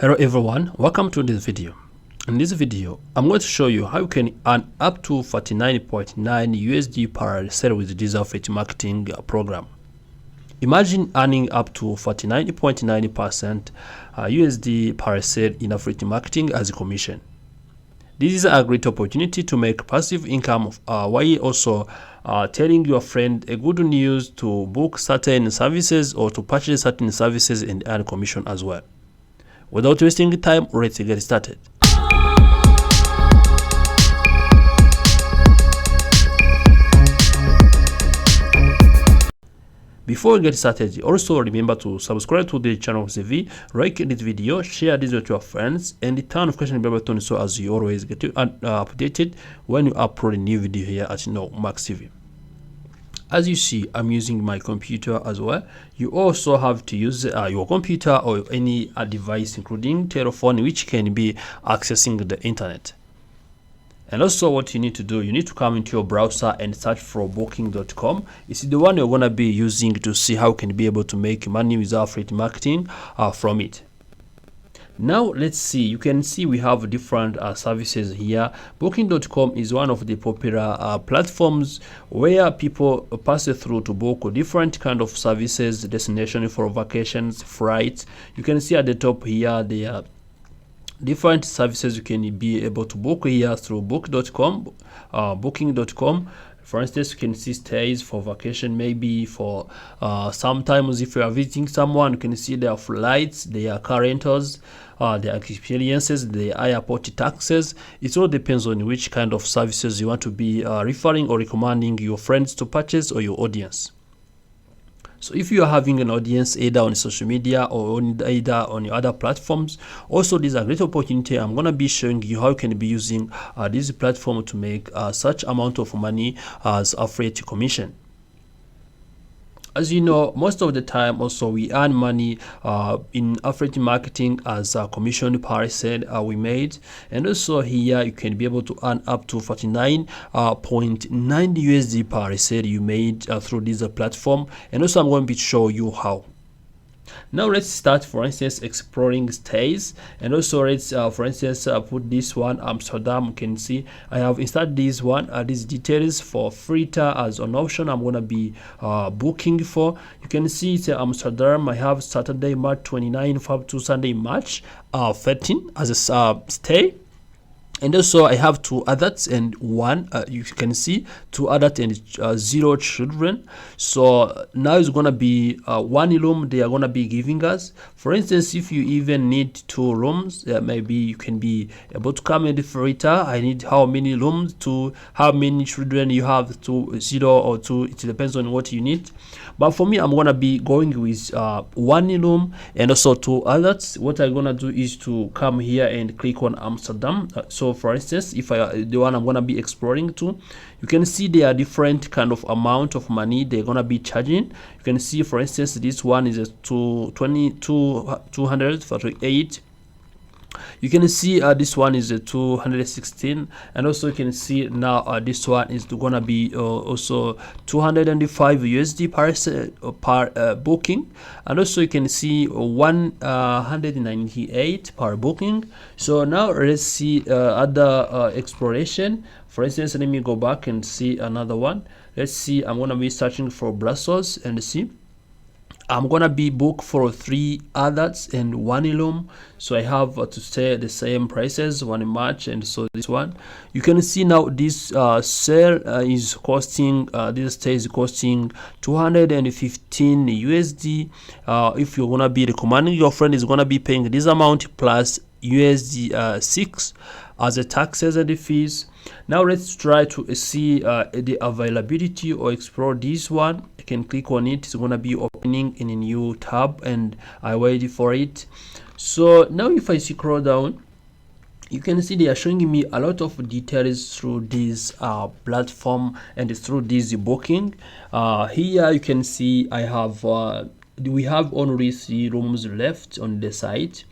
Hello everyone, welcome to this video. In this video, I'm going to show you how you can earn up to 49.9 USD per sale with this affiliate marketing program. Imagine earning up to 49.9% USD per sale in affiliate marketing as a commission. This is a great opportunity to make passive income while also telling your friend a good news to book certain services or to purchase certain services and earn commission as well. Without wasting time, let's get started. Before we get started, also remember to subscribe to the channel of CV, like this video, share this with your friends, and the turn notification bell button so as you always get updated when you upload a new video here at Max TV. As you see, I'm using my computer as well. You also have to use your computer or any device, including telephone, which can be accessing the internet. And also what you need to do, you need to come into your browser and search for booking.com. It's the one you're going to be using to see how you can be able to make money with affiliate marketing from it. Now let's see, you can see we have different services here. Booking.com is one of the popular platforms where people pass through to book different kind of services, destination for vacations, flights. You can see at the top here there are different services you can be able to book here through booking.com. For instance, you can see stays for vacation, maybe for sometimes if you are visiting someone, you can see their flights, their car rentals, their experiences, the airport taxes. It all depends on which kind of services you want to be referring or recommending your friends to purchase or your audience. So if you are having an audience either on social media or either on your other platforms, also this is a great opportunity. I'm going to be showing you how you can be using this platform to make such amount of money as affiliate commission. As you know, most of the time also we earn money in affiliate marketing as a commission per sale we made, and also here you can be able to earn up to 49.9 USD per sale you made through this platform, and also I'm going to show you how. Now let's start, for instance, exploring stays, and also let's for instance put this one Amsterdam. You can see I have installed this one, these details for free as an option I'm gonna be booking for. You can see it's Amsterdam. I have Saturday March 29 to Sunday March 13 as a stay. And also I have 2 adults and 1 you can see 2 adults and 0 children. So now it's gonna be 1 room they are gonna be giving us. For instance, if you even need 2 rooms, maybe you can be able to come in the filter. I need how many rooms to how many children you have, to 0 or 2. It depends on what you need. But for me, I'm gonna be going with 1 room and also 2 adults. What I'm gonna do is to come here and click on Amsterdam. So for instance, if the one I'm gonna be exploring to, you can see there are different kind of amount of money they're gonna be charging. You can see, for instance, this one is a 248. You can see this one is a 216, and also you can see now this one is gonna be also 205 USD per booking, and also you can see 198 per booking. So now let's see other exploration. For instance, let me go back and see another one. Let's see, I'm gonna be searching for Brussels and see. I'm gonna be booked for 3 adults and 1 room, so I have to stay at the same prices, 1 in March, and so this one. You can see now this sale is costing, this stay is costing 215 USD. If you're gonna be recommending your friend, is gonna be paying this amount plus USD 6 as the taxes and the fees. Now let's try to see the availability or explore this one. I can click on it. It's gonna be opening in a new tab, and I wait for it. So now if I scroll down, you can see they are showing me a lot of details through this platform and through this booking. Here you can see I have we have only 3 rooms left on the site.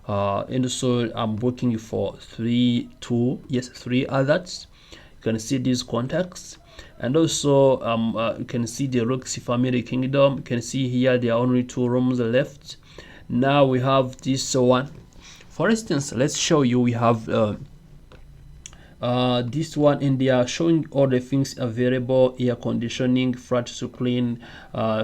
And so I'm booking for 3 adults. You can see these contacts, and also you can see the Roxy Family Kingdom. You can see here there are only 2 rooms left. Now we have this one. For instance, let's show you. We have this one, and they are showing all the things available: air conditioning, flat to clean,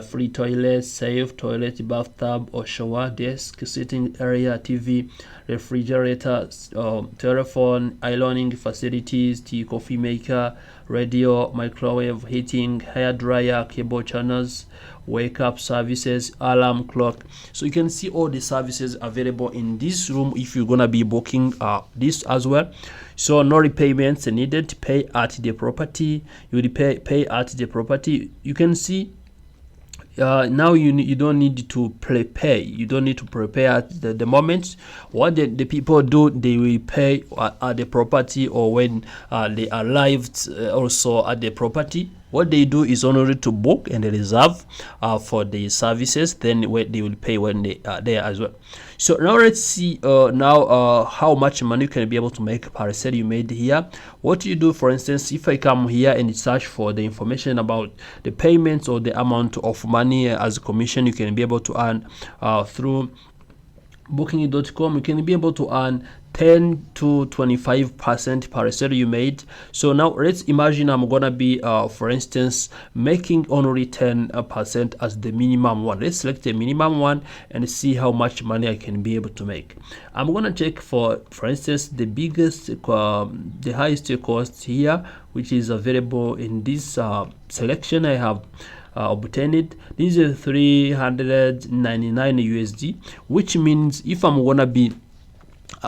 free toilet, safe toilet, bathtub or shower, desk, sitting area, TV, refrigerator, telephone, ironing facilities, tea, coffee maker, radio, microwave, heating, hair dryer, cable channels, wake up services, alarm clock. So you can see all the services available in this room if you're gonna be booking this as well. So no repayments needed. Pay at the property. You will pay at the property. You can see now you don't need to prepay. You don't need to prepare at the moment. What the people do, they will pay at the property, or when they arrived also at the property. What they do is only to book and reserve for the services. Then they will pay when they are there as well. So now let's see how much money you can be able to make per sale you made here. What you do, for instance, if I come here and search for the information about the payments or the amount of money as a commission you can be able to earn through booking.com, you can be able to earn 10 to 25% per sale you made. So now let's imagine I'm gonna be for instance making only 10% as the minimum one. Let's select the minimum one and see how much money I can be able to make. I'm gonna check for instance the biggest the highest cost here, which is available in this selection I have obtained it. This is 399 USD, which means if I'm gonna be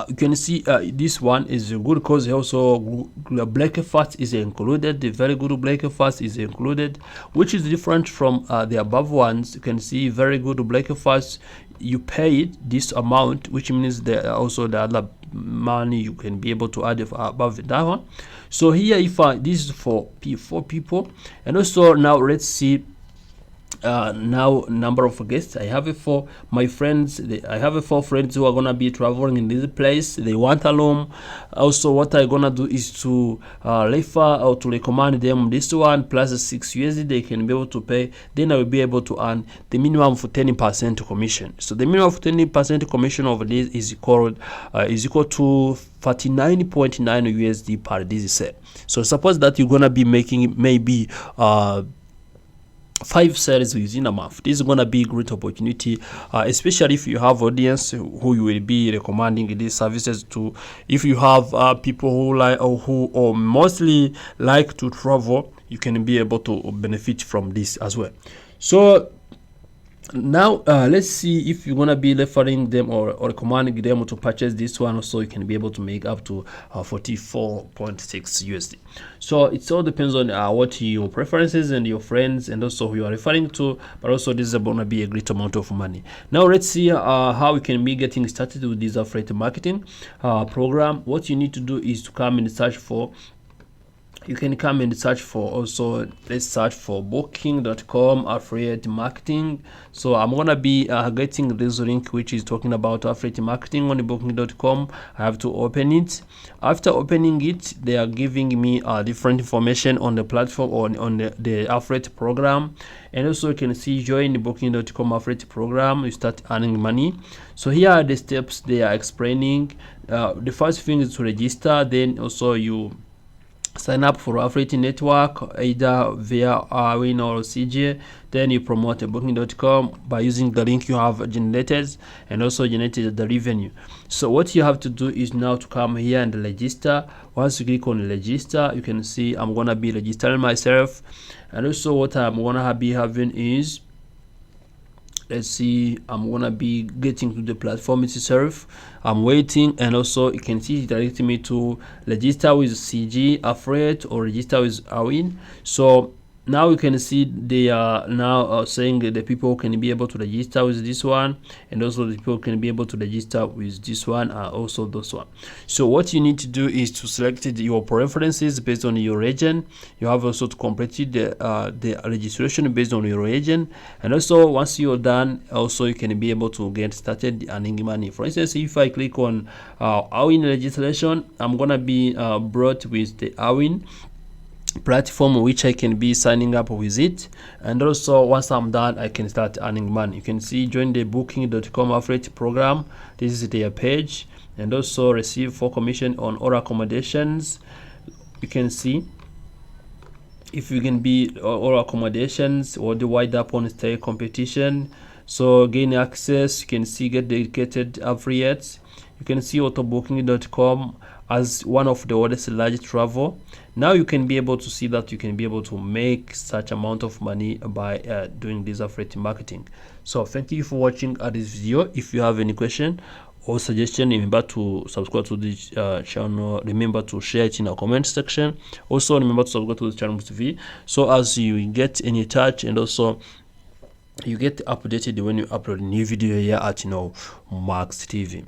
you can see this one is good because also breakfast is included. The very good breakfast is included, which is different from the above ones. You can see very good breakfast, you paid this amount, which means there also the other money you can be able to add above that one. So here, if this is for 4 people, and also now let's see now number of guests. I have it for my friends. I have 4 friends who are gonna be traveling in this place. They want a room. Also, what I'm gonna do is to refer or to recommend them this one plus 6 USD they can be able to pay. Then I will be able to earn the minimum for 10% commission. So the minimum of 10% commission of this is equal to 49.9 USD per this sale. So suppose that you're gonna be making maybe 5 sales within a month. This is gonna be a great opportunity, especially if you have audience who you will be recommending these services to. If you have people who like or mostly like to travel, you can be able to benefit from this as well. So now let's see if you're gonna be referring them or recommending them to purchase this one. Also, you can be able to make up to 44.6 USD. So it all depends on what your preferences and your friends and also who you are referring to, but also this is gonna be a great amount of money. Now let's see how we can be getting started with this affiliate marketing program. What you need to do is to come and search for. You can come and search for also, let's search for booking.com affiliate marketing. So I'm gonna be getting this link which is talking about affiliate marketing on the booking.com. I have to open it. After opening it, they are giving me different information on the platform or on the affiliate program. And also you can see join the booking.com affiliate program, you start earning money. So here are the steps they are explaining. The first thing is to register, then also you sign up for affiliate network either via Awin or CJ. Then you promote booking.com by using the link you have generated and also generated the revenue. So what you have to do is now to come here and register. Once you click on register, you can see I'm gonna be registering myself, and also what I'm gonna be having is, let's see, I'm gonna be getting to the platform itself. I'm waiting, and also you can see it directing me to register with CG affiliate or register with Awin. So now you can see they are now saying that the people can be able to register with this one, and also the people can be able to register with this one, also this one. So what you need to do is to select your preferences based on your region. You have also to complete the registration based on your region, and also once you're done, also you can be able to get started earning money. For instance, if I click on Awin registration, I'm gonna be brought with the Awin. platform which I can be signing up with it, and also once I'm done I can start earning money. You can see join the booking.com affiliate program. This is their page, and also receive for commission on all accommodations. You can see if you can be all accommodations worldwide upon stay competition. So gain access, you can see get dedicated affiliates. You can see autobooking.com as one of the world's largest travel. Now you can be able to see that you can be able to make such amount of money by doing this affiliate marketing. So thank you for watching this video. If you have any question or suggestion, remember to subscribe to this channel. Remember to share it in the comment section. Also remember to subscribe to the channel TV, so as you get in touch and also you get updated when you upload a new video here at Max TV.